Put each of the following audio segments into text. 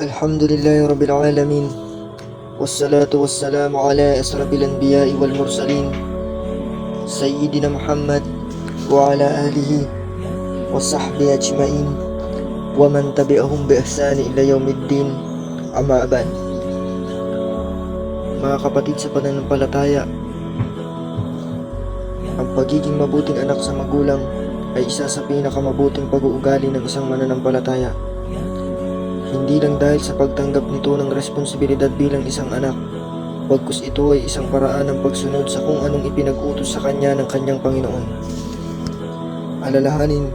Alhamdulillahi Rabbil Alamin. Wassalatu wassalamu ala asrafil anbiya'i wal mursalin Sayyidina Muhammad wa ala alihi wa sahbihi ajma'in wa man tabi'ahum bi ihsani ila yaumiddin. Amma ba'd. Mga kapatid sa pananampalataya, ang pagiging mabuting anak sa magulang ay isa sa pinakamabuting pag-uugali ng isang mananampalataya. Hindi lang dahil sa pagtanggap nito ng responsibilidad bilang isang anak, bagkus ito ay isang paraan ng pagsunod sa kung anong ipinag-utos sa kanya ng kanyang Panginoon. Alalahanin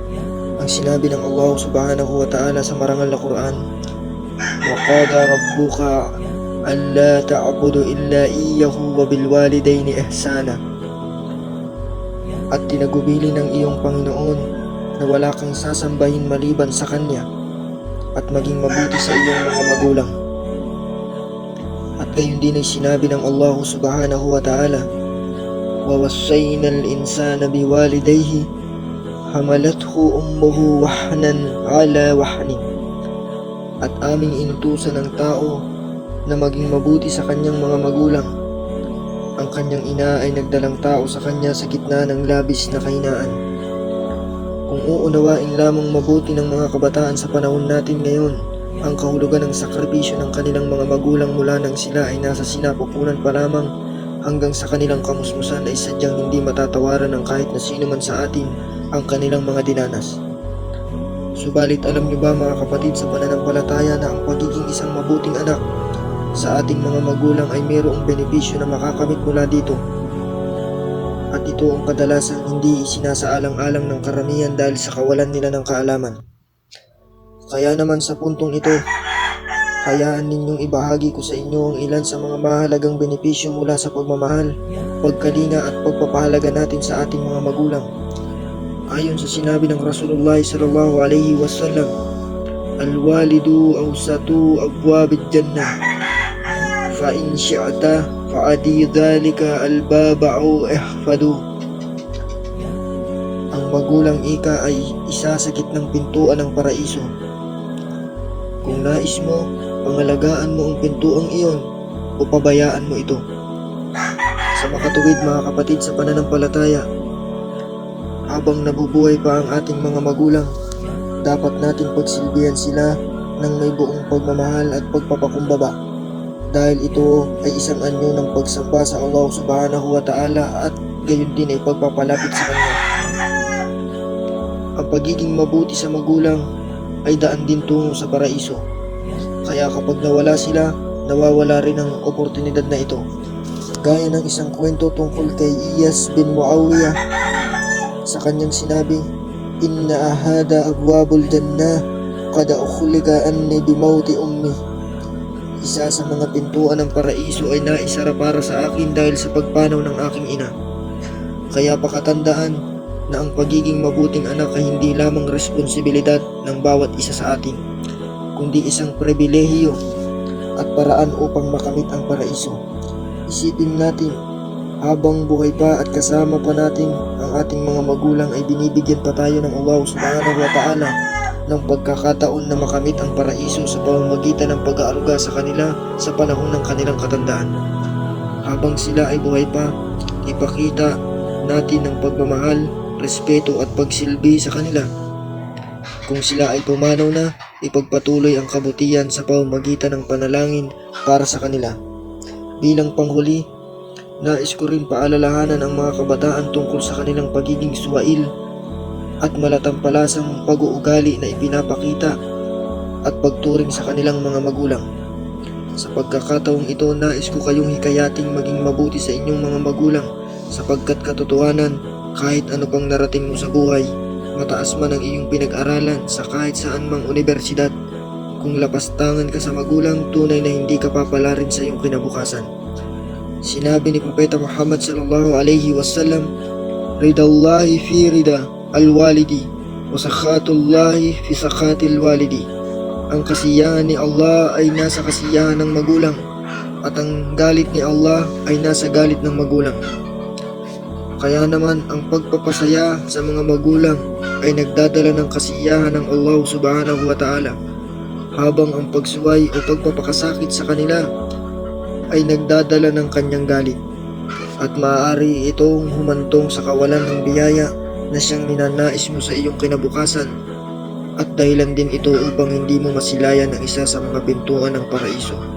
ang sinabi ng Allah subhanahu wa ta'ala sa marangal na Quran, وَقَضَى رَبُّكَ أَلَّا تَعْبُدُوا إِلَّا إِيَّهُ وَبِالْوَالِدَيْنِ إِحْسَانًا. At tinagubili ng iyong Panginoon na wala kang sasambahin maliban sa Kanya at maging mabuti sa iyong mga magulang. At gayon din ay sinabi ng Allah subhanahu wa ta'ala, وَوَصَّيْنَا الْإِنسَانَ بِوَالِدَيْهِ حَمَلَتْهُ أُمُّهُ وَحْنًا عَلَى وَحْنٍ. At aming inutusan ng tao na maging mabuti sa kanyang mga magulang. Ang kanyang ina ay nagdalang tao sa kanya sa gitna ng labis na kahinaan. Kung uunawain lamang mabuti ng mga kabataan sa panahon natin ngayon ang kahulugan ng sakripisyo ng kanilang mga magulang mula nang sila ay nasa sinapupunan pa lamang hanggang sa kanilang kamusmusan, ay sadyang hindi matatawaran ng kahit na sino man sa atin ang kanilang mga dinanas. Subalit alam niyo ba mga kapatid sa pananampalataya na ang pagiging isang mabuting anak sa ating mga magulang ay mayroong benepisyo na makakamit mula dito? At ito ang kadalasan hindi isinasaalang-alang ng karamihan dahil sa kawalan nila ng kaalaman. Kaya naman sa puntong ito, hayaan ninyong ibahagi ko sa inyo ang ilan sa mga mahalagang benepisyo mula sa pagmamahal, pagkalinga at pagpapahalaga natin sa ating mga magulang. Ayon sa sinabi ng Rasulullah sallallahu alaihi wasallam, Al-walidu awsatu abwabid jannah, fa in syi'ta fa'adi dhalika al-baba aw ihfadu. Ang magulang ika ay isa sa gitnang pintuan ng paraiso. Kung nais mo, pangalagaan mo ang pintuang iyon o pabayaan mo ito. Sa makatuwid mga kapatid sa pananampalataya, habang nabubuhay pa ang ating mga magulang, dapat natin pagsilbihan sila ng may buong pagmamahal at pagpapakumbaba, dahil ito ay isang anyo ng pagsamba sa Allah subhanahu wa ta'ala at gayon din ay pagpapalapit sa Kanya. Ang pagiging mabuti sa magulang ay daan din tungo sa paraiso. Kaya kapag nawala sila, nawawala rin ang oportunidad na ito. Gaya ng isang kwento tungkol kay Iyas bin Muawiyah, sa kanyang sinabi, Inna ahada abwabul jannah qad ukhlika anni bimauti ummi. Isa sa mga pintuan ng paraiso ay naisara para sa akin dahil sa pagpanaw ng aking ina. Kaya pakatandaan na ang pagiging mabuting anak ay hindi lamang responsibilidad ng bawat isa sa atin, kundi isang pribilehiyo at paraan upang makamit ang paraiso. Isipin natin, habang buhay pa at kasama pa natin ang ating mga magulang ay binibigyan pa tayo ng Allah subhanahu wa ta'ala ng pagkakataon na makamit ang paraiso sa pamamagitan ng pag-aaruga sa kanila sa panahon ng kanilang katandaan. Habang sila ay buhay pa, ipakita natin ng pagmamahal, respeto at pagsilbi sa kanila. Kung sila ay pumanaw na, ipagpatuloy ang kabutihan sa pamamagitan ng panalangin para sa kanila. Bilang panghuli, nais ko rin paalalahanan ang mga kabataan tungkol sa kanilang pagiging suwail at malatampalasang pag-uugali na ipinapakita at pagturing sa kanilang mga magulang. Sa pagkakataong ito, nais ko kayong hikayating maging mabuti sa inyong mga magulang, sapagkat katotohanan, kahit ano pang narating mo sa buhay, mataas man ang iyong pinag-aralan sa kahit saan mang universidad, kung lapastangan ka sa magulang, tunay na hindi ka papalarin sa iyong kinabukasan. Sinabi ni Propeta Muhammad sallallahu alaihi wasallam, Ridallahi fi rida al-walidi wa sakhatullahi fi sakhatil walidi. Ang kasiyahan ni Allah ay nasa kasiyahan ng magulang, at ang galit ni Allah ay nasa galit ng magulang. Kaya naman ang pagpapasaya sa mga magulang ay nagdadala ng kasiyahan ng Allah subhanahu wa ta'ala. habang ang pagsuway o pagpapakasakit sa kanila ay nagdadala ng kanyang galit at maaari itong humantong sa kawalan ng biyaya na siyang ninanais mo sa iyong kinabukasan at dahilan din ito upang hindi mo masilayan ang isa sa mga pintuan ng paraiso.